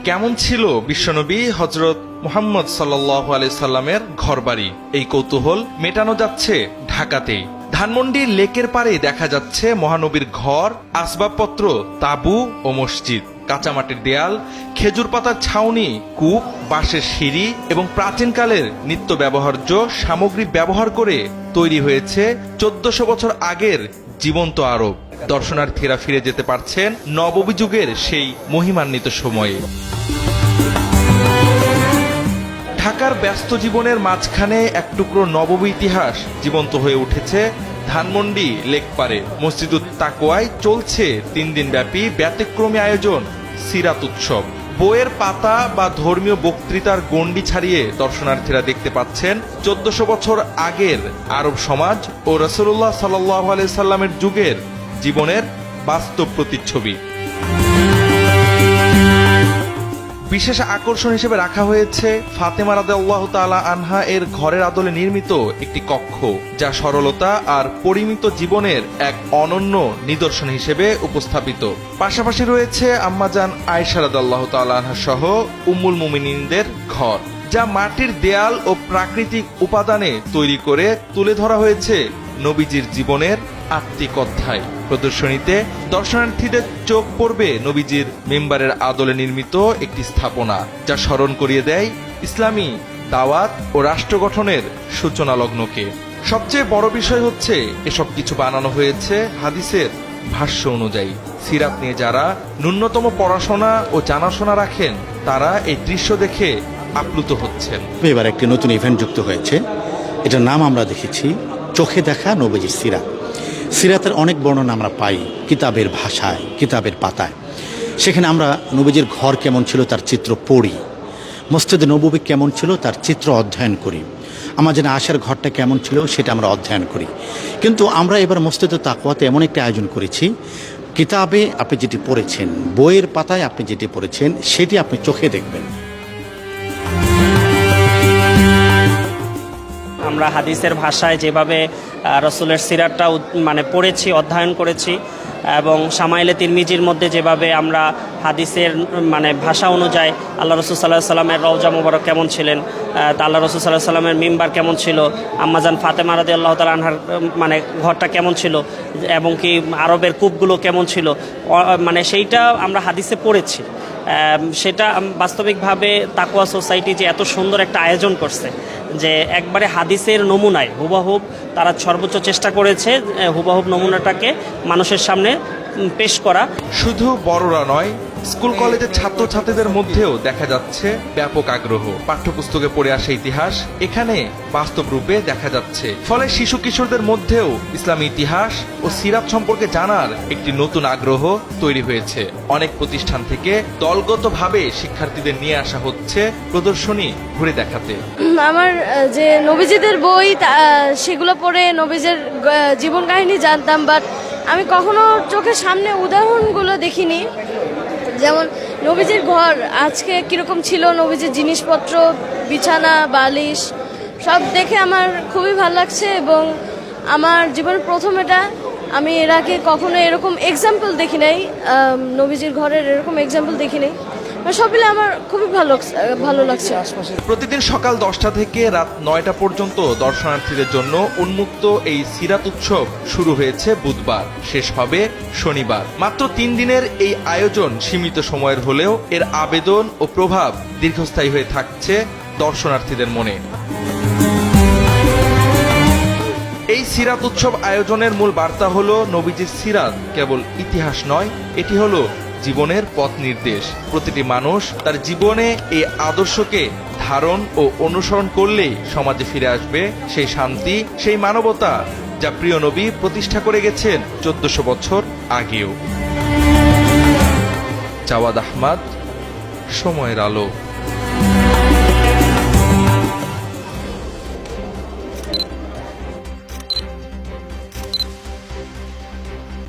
কেমন ছিল বিশ্বনবী হযরত মুহাম্মদ সাল্লাল্লাহু আলাইহি সাল্লামের ঘরবাড়ি, এই কৌতূহল মেটানো যাচ্ছে ঢাকাতেই। ধানমন্ডির লেকের পাড়ে দেখা যাচ্ছে মহানবীর ঘর, আসবাবপত্র, তাঁবু ও মসজিদ। কাঁচামাটির দেয়াল, খেজুর পাতার ছাউনি, কূপ, বাঁশের সিঁড়ি এবং প্রাচীনকালের নিত্য ব্যবহার্য সামগ্রী ব্যবহার করে তৈরি হয়েছে 1400 বছর আগের জীবন্ত আরব। দর্শনার্থীরা ফিরে যেতে পারছেন নববী যুগের সেই মহিমান্বিত সময়ে। ঢাকার ব্যস্ত জীবনের মাঝখানে এক টুকরো নববী ইতিহাস জীবন্ত হয়ে উঠেছে ধানমন্ডি লেকপাড়ে। মসজিদুত তাকওয়ায় চলছে 3 দিন ব্যাপী ব্যতিক্রমী আয়োজন সিরাত উৎসব। বইয়ের পাতা বা ধর্মীয় বক্তৃতার গণ্ডি ছাড়িয়ে দর্শনার্থীরা দেখতে পাচ্ছেন 1400 বছর আগের আরব সমাজ ও রাসূলুল্লাহ সাল্লাল্লাহু আলাইহি সাল্লামের যুগের জীবনের বাস্তব প্রতিচ্ছবি। বিশেষ আকর্ষণ হিসেবে রাখা হয়েছে ফাতেমা রাদিয়াল্লাহু তাআলা আনহা এর ঘরের আদলে নির্মিত একটি কক্ষ, যা সরলতা আর পরিমিত জীবনের এক অনন্য নিদর্শন হিসেবে উপস্থাপিত। পাশাপাশি রয়েছে আম্মাজান আয়েশা রাদিয়াল্লাহু তাআলা আনহা সহ উম্মুল মুমিনিনদের ঘর, যা মাটির দেয়াল ও প্রাকৃতিক উপাদানে তৈরি করে তুলে ধরা হয়েছে নবীজির জীবনের আত্মিক অধ্যায়। প্রদর্শনীতে দর্শনার্থীদের চোখ পড়বে নবীজির মেম্বারের আদলে নির্মিত একটি স্থাপনা, যা স্মরণ করিয়ে দেয় ইসলামী দাওয়াত ও রাষ্ট্র গঠনের সূচনা লগ্নকে। সবচেয়ে বড় বিষয় হচ্ছে এসব কিছু বানানো হয়েছে হাদিসের ভাষ্য অনুযায়ী। সিরাত নিয়ে যারা ন্যূনতম পড়াশোনা ও জানাশোনা রাখেন, তারা এই দৃশ্য দেখে আপ্লুত হচ্ছেন। এবার একটি নতুন ইভেন্ট যুক্ত হয়েছে, এটার নাম আমরা দেখেছি চোখে দেখা নবীজির সিরাত। সিরাতের অনেক বর্ণনা আমরা পাই কিতাবের ভাষায়, কিতাবের পাতায়। সেখানে আমরা নবীজির ঘর কেমন ছিল তার চিত্র পড়ি, মসজিদে নববী কেমন ছিল তার চিত্র অধ্যয়ন করি, আমাদের আয়েশার ঘরটা কেমন ছিল সেটা আমরা অধ্যয়ন করি। কিন্তু আমরা এবার মসজিদে তাকওয়াতে এমন একটা আয়োজন করেছি, কিতাবে আপনি যেটি পড়েছেন, বইয়ের পাতায় আপনি যেটি পড়েছেন, সেটি আপনি চোখে দেখবেন। আমরা হাদিসের ভাষায় যেভাবে রসুলের সিরাতটা পড়েছি, অধ্যয়ন করেছি, এবং শামাইলে তিরমিজির মধ্যে যেভাবে আমরা হাদিসের ভাষা অনুযায়ী আল্লাহ রসুল সাল্লাল্লাহু সাল্লামের রওজা মুবারক কেমন ছিলেন, তা আল্লাহ রসুল সাল্লাল্লাহু সাল্লামের মিম্বার কেমন ছিল, আম্মাজান ফাতেমা রাদিয়াল্লাহু তাআলা আনহার ঘরটা কেমন ছিল, এবং কি আরবের কূপগুলো কেমন ছিল, সেইটা আমরা হাদিসে পড়েছি। সেটা বাস্তবিকভাবে তাকওয়া সোসাইটি যে এত সুন্দর একটা আয়োজন করছে, যে একবারে হাদিসের নমুনায় হুবহুব তারা সর্বোচ্চ চেষ্টা করেছে হুবহুব নমুনাটাকে মানুষের সামনে পেশ করা। শুধু বড়রা নয়, স্কুল কলেজের ছাত্রছাত্রীদের মধ্যেও দেখা যাচ্ছে ব্যাপক আগ্রহ। পাঠ্যপুস্তকে পড়ে আসা ইতিহাস এখানে বাস্তব রূপে দেখা যাচ্ছে। ফলে শিশু কিশোরদের মধ্যেও ইসলামী ইতিহাস ও সিরাত সম্পর্কে জানার একটি নতুন আগ্রহ তৈরি হয়েছে। অনেক প্রতিষ্ঠান থেকে দলগতভাবে শিক্ষার্থীদের নিয়ে আসা হচ্ছে প্রদর্শনী ঘুরে দেখাতে। আমার যে নবীজিদের বই সেগুলো পড়ে নবীজের জীবন কাহিনী জানতাম, বাট আমি কখনো চোখের সামনে উদাহরণগুলো দেখিনি। যেমন নবীজির ঘর আজকে কীরকম ছিল, নবীজির জিনিসপত্র, বিছানা, বালিশ সব দেখে আমার খুবই ভালো লাগছে। এবং আমার জীবনের প্রথম এটা, আমি এর আগে কখনো এরকম এক্সাম্পল দেখি নাই, নবীজির ঘরের এরকম এক্সাম্পল দেখি নাই। সব মিলে আমার খুবই ভালো লাগছে। প্রতিদিন সকাল 10টা থেকে রাত 9টা পর্যন্ত দর্শনার্থীদের জন্য উন্মুক্ত এই সিরাত উৎসব শুরু হয়েছে বুধবার, শেষ হবে শনিবার। মাত্র 3 দিনের এই আয়োজন সীমিত সময়ের হলেও এর আবেদন ও প্রভাব দীর্ঘস্থায়ী হয়ে থাকছে দর্শনার্থীদের মনে। এই সিরাত উৎসব আয়োজনের মূল বার্তা হলো নবীজির সিরাত কেবল ইতিহাস নয়, এটি হলো জীবনের পথ নির্দেশ। প্রতিটি মানুষ তার জীবনে এই আদর্শকে ধারণ ও অনুসরণ করলেই সমাজে ফিরে আসবে সেই শান্তি, সেই মানবতা, যা প্রিয় নবী প্রতিষ্ঠা করে গেছেন 1400 বছর আগেও। জাওয়াদ আহমদ, সময়ের আলো।